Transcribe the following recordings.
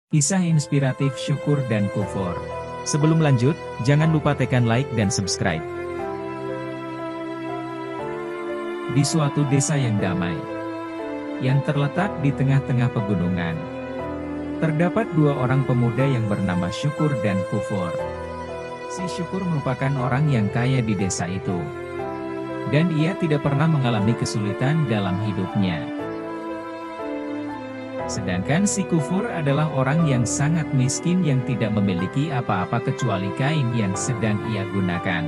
Kisah inspiratif syukur dan kufur. Sebelum lanjut, jangan lupa tekan like dan subscribe. Di suatu desa yang damai, yang terletak di tengah-tengah pegunungan, terdapat dua orang pemuda yang bernama Syukur dan Kufur. Si Syukur merupakan orang yang kaya di desa itu, dan ia tidak pernah mengalami kesulitan dalam hidupnya. Sedangkan si Kufur adalah orang yang sangat miskin yang tidak memiliki apa-apa kecuali kain yang sedang ia gunakan.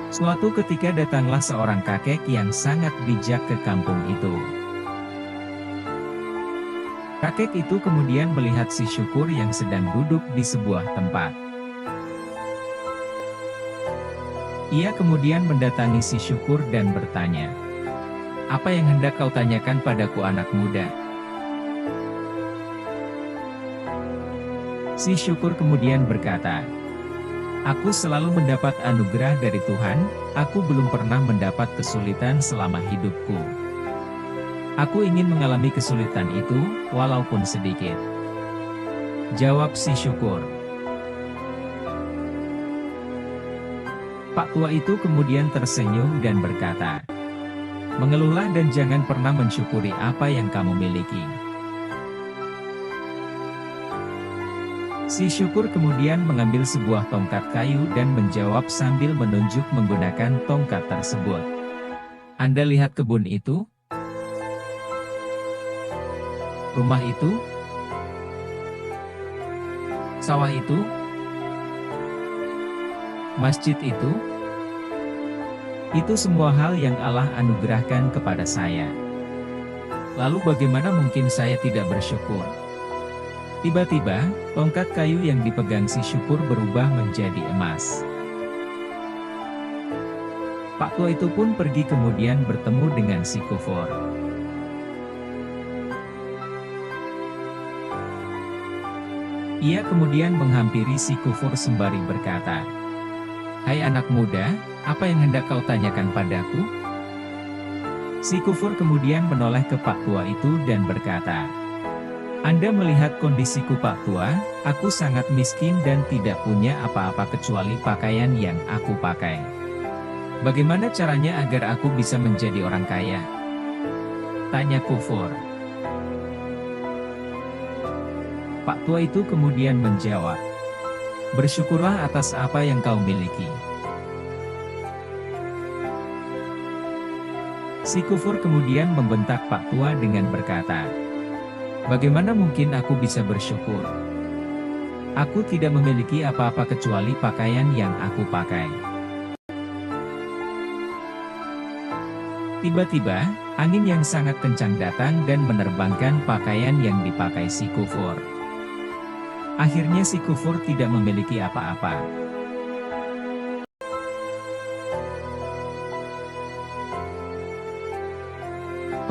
Suatu ketika datanglah seorang kakek yang sangat bijak ke kampung itu. Kakek itu kemudian melihat si Syukur yang sedang duduk di sebuah tempat. Ia kemudian mendatangi si Syukur dan bertanya, "Apa yang hendak kau tanyakan padaku, anak muda?" Si Syukur kemudian berkata, "Aku selalu mendapat anugerah dari Tuhan, aku belum pernah mendapat kesulitan selama hidupku. Aku ingin mengalami kesulitan itu, walaupun sedikit." Jawab si Syukur. Pak tua itu kemudian tersenyum dan berkata, "Mengeluhlah dan jangan pernah mensyukuri apa yang kamu miliki." Si Syukur kemudian mengambil sebuah tongkat kayu dan menjawab sambil menunjuk menggunakan tongkat tersebut, "Anda lihat kebun itu? Rumah itu? Sawah itu? Masjid itu? Itu semua hal yang Allah anugerahkan kepada saya. Lalu bagaimana mungkin saya tidak bersyukur?" Tiba-tiba, tongkat kayu yang dipegang si Syukur berubah menjadi emas. Pak tua itu pun pergi kemudian bertemu dengan si Kufur. Ia kemudian menghampiri si Kufur sembari berkata, "Hai anak muda, apa yang hendak kau tanyakan padaku?" Si Kufur kemudian menoleh ke Pak tua itu dan berkata, "Anda melihat kondisiku Pak tua, aku sangat miskin dan tidak punya apa-apa kecuali pakaian yang aku pakai. Bagaimana caranya agar aku bisa menjadi orang kaya?" Tanya Kufur. Pak tua itu kemudian menjawab, "Bersyukurlah atas apa yang kau miliki." Si Kufur kemudian membentak Pak tua dengan berkata, "Bagaimana mungkin aku bisa bersyukur? Aku tidak memiliki apa-apa kecuali pakaian yang aku pakai." Tiba-tiba, angin yang sangat kencang datang dan menerbangkan pakaian yang dipakai si Kufur. Akhirnya si Kufur tidak memiliki apa-apa.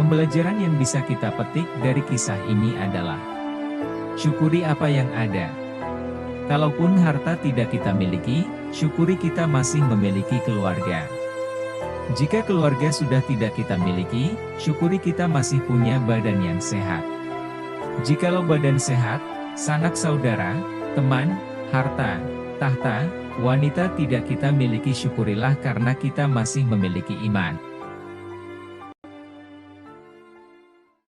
Pembelajaran yang bisa kita petik dari kisah ini adalah, syukuri apa yang ada. Kalaupun harta tidak kita miliki, syukuri kita masih memiliki keluarga. Jika keluarga sudah tidak kita miliki, syukuri kita masih punya badan yang sehat. Jikalau badan sehat, sanak saudara, teman, harta, tahta, wanita tidak kita miliki, syukurilah karena kita masih memiliki iman.